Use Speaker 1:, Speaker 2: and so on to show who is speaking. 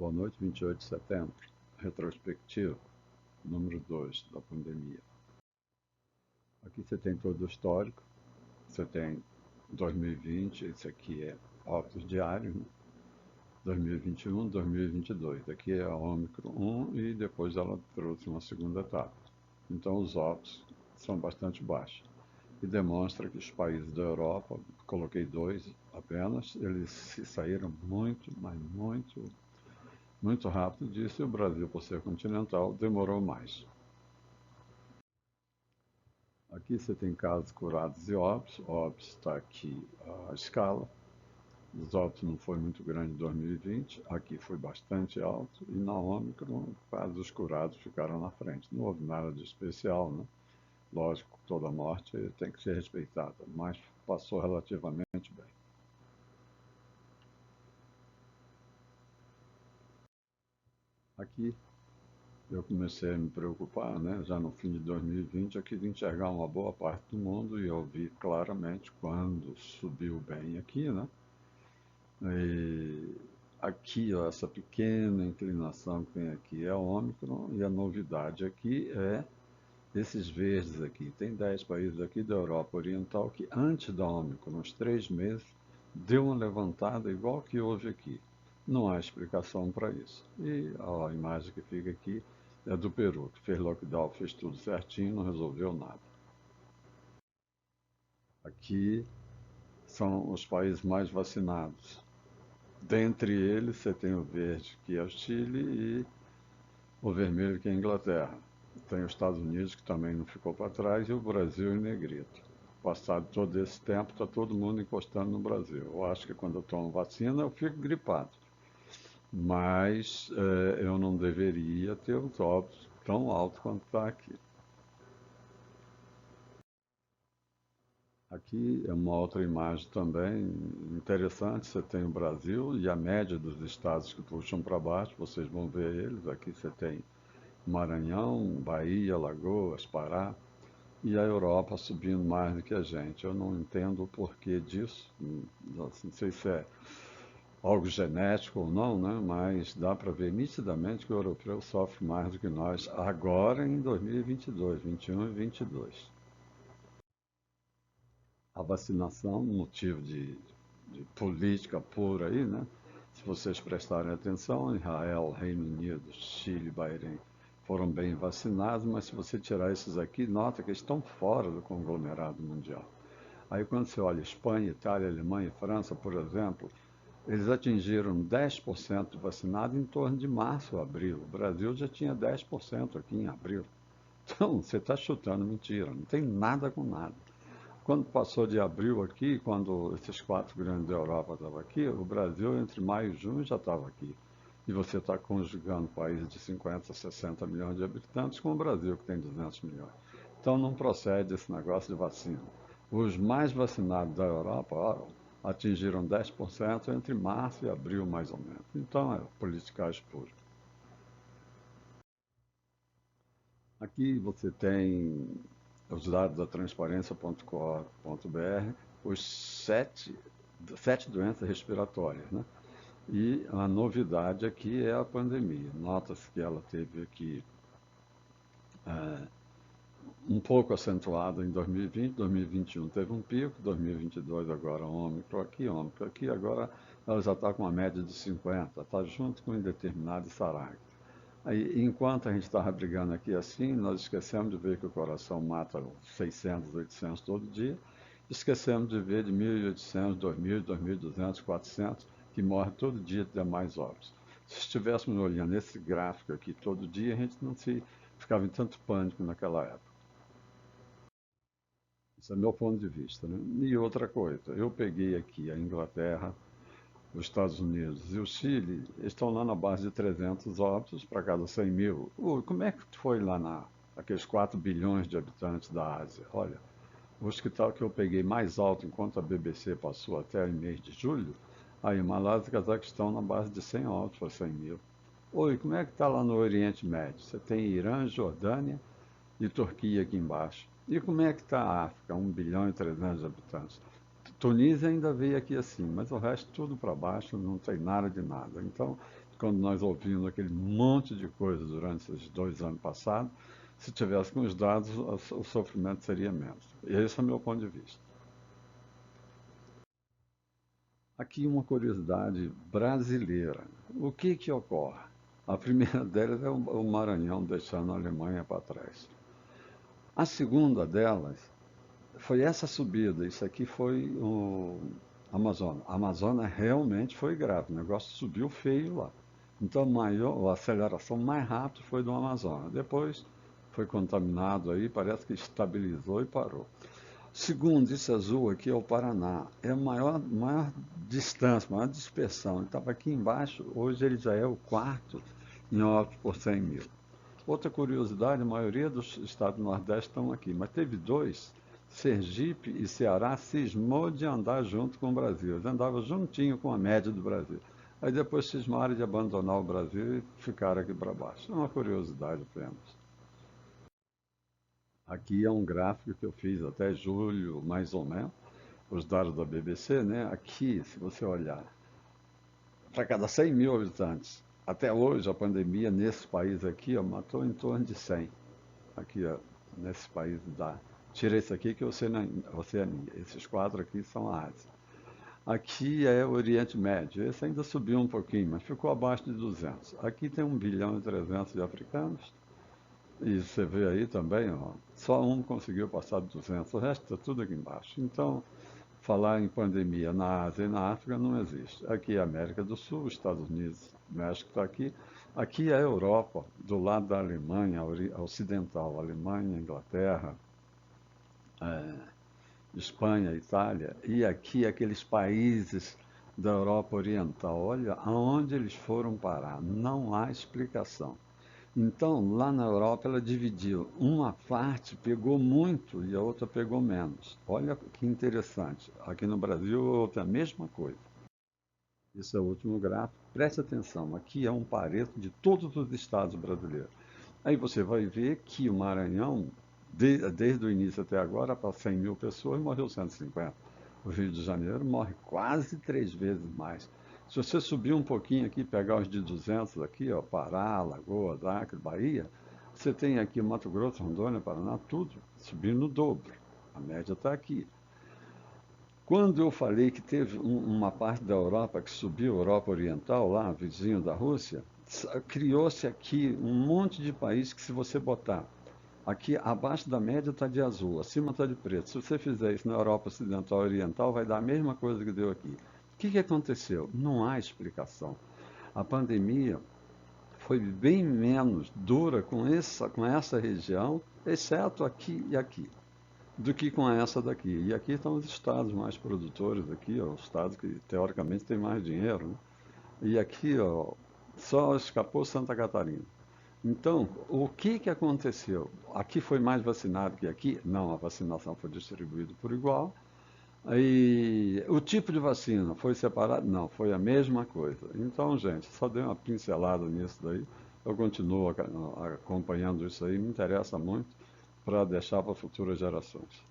Speaker 1: Boa noite, 28 de setembro. Retrospectiva, número 2 da pandemia. Aqui você tem todo o histórico. Você tem 2020, esse aqui é óbitos diários, né? 2021, 2022. Aqui é a Ômicron 1 e depois ela trouxe uma segunda etapa. Então os óbitos são bastante baixos. E demonstra que os países da Europa, coloquei 2 apenas, eles se saíram muito, mas muito rápido disso, e o Brasil, por ser continental, demorou mais. Aqui você tem casos curados e óbitos. Óbitos está aqui a escala. Os óbitos não foi muito grande em 2020, aqui foi bastante alto, e na Ômicron, quase os curados ficaram na frente. Não houve nada de especial, né? Lógico, toda morte tem que ser respeitada, mas passou relativamente bem. Aqui eu comecei a me preocupar, né? Já no fim de 2020, eu queria enxergar uma boa parte do mundo e eu vi claramente quando subiu bem aqui, né? E aqui, ó, essa pequena inclinação que tem aqui é o Ômicron, e a novidade aqui é esses verdes aqui. Tem 10 países aqui da Europa Oriental que antes da Ômicron, uns 3 meses, deu uma levantada igual que houve aqui. Não há explicação para isso. E a imagem que fica aqui é do Peru, que fez lockdown, fez tudo certinho, não resolveu nada. Aqui são os países mais vacinados. Dentre eles, você tem o verde, que é o Chile, e o vermelho, que é a Inglaterra. Tem os Estados Unidos, que também não ficou para trás, e o Brasil em negrito. Passado todo esse tempo, está todo mundo encostando no Brasil. Eu acho que quando eu tomo vacina, eu fico gripado. Mas eu não deveria ter os óbitos tão altos quanto está aqui. Aqui é uma outra imagem também interessante. Você tem o Brasil e a média dos estados que puxam para baixo, vocês vão ver eles. Aqui você tem Maranhão, Bahia, Alagoas, Pará, e a Europa subindo mais do que a gente. Eu não entendo o porquê disso. Não sei se é algo genético ou não, né? Mas dá para ver nitidamente que o europeu sofre mais do que nós agora em 2022, 21 e 22. A vacinação, motivo de política pura aí, né? Se vocês prestarem atenção, Israel, Reino Unido, Chile, Bahrein foram bem vacinados, mas se você tirar esses aqui, nota que estão fora do conglomerado mundial. Aí quando você olha Espanha, Itália, Alemanha e França, por exemplo, eles atingiram 10% de vacinado em torno de março, abril. O Brasil já tinha 10% aqui em abril. Então, você está chutando mentira, não tem nada com nada. Quando passou de abril aqui, quando esses 4 grandes da Europa estavam aqui, o Brasil, entre maio e junho, já estava aqui. E você está conjugando países de 50, 60 milhões de habitantes com o Brasil, que tem 200 milhões. Então não procede esse negócio de vacina. Os mais vacinados da Europa atingiram 10% entre março e abril, mais ou menos. Então é politicagem pura. Aqui você tem os dados da transparência.com.br, os sete doenças respiratórias, né? E a novidade aqui é a pandemia. Nota-se que ela teve aqui um pouco acentuada em 2020, 2021 teve um pico, 2022 agora Ômicron aqui, agora ela já está com uma média de 50, está junto com indeterminado e Saraiva. Aí, enquanto a gente estava brigando aqui assim, nós esquecemos de ver que o coração mata 600, 800 todo dia, esquecemos de ver de 1.800, 2.000, 2.200, 400, que morre todo dia de demais óbitos. Se estivéssemos olhando esse gráfico aqui todo dia, a gente não se ficava em tanto pânico naquela época. Esse é meu ponto de vista, né? E outra coisa, eu peguei aqui a Inglaterra, os Estados Unidos e o Chile, estão lá na base de 300 óbitos para cada 100 mil. Como é que foi lá aqueles 4 bilhões de habitantes da Ásia? Olha, o hospital que eu peguei mais alto enquanto a BBC passou até em mês de julho, aí Malásia e Cazaquistão na base de 100 óbitos para 100 mil. Oi, como é que está lá no Oriente Médio? Você tem Irã, Jordânia e Turquia aqui embaixo. E como é que está a África? 1 bilhão e 300 habitantes. Tunísia ainda veio aqui assim, mas o resto tudo para baixo, não tem nada de nada. Então, quando nós ouvimos aquele monte de coisa durante esses 2 anos passados, se tivesse com os dados, o sofrimento seria menos. E esse é o meu ponto de vista. Aqui uma curiosidade brasileira. O que que ocorre? A primeira delas é o Maranhão deixando a Alemanha para trás. A segunda delas foi essa subida. Isso aqui foi o Amazonas. A Amazonas realmente foi grave. O negócio subiu feio lá. Então, a aceleração mais rápida foi do Amazonas. Depois foi contaminado aí, parece que estabilizou e parou. Segundo, esse azul aqui é o Paraná. É a maior distância, maior dispersão. Ele estava aqui embaixo, hoje ele já é o quarto em óbitos por 100 mil. Outra curiosidade, a maioria dos estados do Nordeste estão aqui, mas teve dois, Sergipe e Ceará, cismou de andar junto com o Brasil. Eles andavam juntinho com a média do Brasil. Aí depois cismaram de abandonar o Brasil e ficaram aqui para baixo. É uma curiosidade apenas. Aqui é um gráfico que eu fiz até julho, mais ou menos, os dados da BBC, né? Aqui, se você olhar, para cada 100 mil habitantes, até hoje a pandemia nesse país aqui ó, matou em torno de 100. Aqui, ó, nesse país da. Tira esse aqui que é Oceania. Esses quatro aqui são a Ásia. Aqui é o Oriente Médio. Esse ainda subiu um pouquinho, mas ficou abaixo de 200. Aqui tem 1,3 bilhão de africanos. E você vê aí também, ó, só um conseguiu passar de 200, o resto está tudo aqui embaixo. Então, falar em pandemia na Ásia e na África não existe. Aqui é a América do Sul, Estados Unidos, México está aqui. Aqui é a Europa, do lado da Alemanha ocidental, Alemanha, Inglaterra, Espanha, Itália. E aqui aqueles países da Europa Oriental. Olha aonde eles foram parar, não há explicação. Então, lá na Europa, ela dividiu. Uma parte pegou muito e a outra pegou menos. Olha que interessante. Aqui no Brasil, houve a mesma coisa. Esse é o último gráfico. Preste atenção. Aqui é um pareto de todos os estados brasileiros. Aí você vai ver que o Maranhão, desde o início até agora, para 100 mil pessoas, morreu 150. O Rio de Janeiro morre quase 3 vezes mais. Se você subir um pouquinho aqui, pegar os de 200 aqui, ó, Pará, Alagoas, Acre, Bahia, você tem aqui Mato Grosso, Rondônia, Paraná, tudo subindo no dobro. A média está aqui. Quando eu falei que teve uma parte da Europa que subiu, Europa Oriental, lá, vizinho da Rússia, criou-se aqui um monte de país que se você botar aqui abaixo da média está de azul, acima está de preto. Se você fizer isso na Europa Ocidental e Oriental, vai dar a mesma coisa que deu aqui. O que aconteceu? Não há explicação. A pandemia foi bem menos dura com essa região, exceto aqui e aqui, do que com essa daqui. E aqui estão os estados mais produtores, aqui, ó, os estados que teoricamente têm mais dinheiro. Né? E aqui ó, só escapou Santa Catarina. Então, o que aconteceu? Aqui foi mais vacinado que aqui? Não, a vacinação foi distribuída por igual. E o tipo de vacina foi separado? Não, foi a mesma coisa. Então, gente, só dei uma pincelada nisso daí. Eu continuo acompanhando isso aí, me interessa muito para deixar para futuras gerações.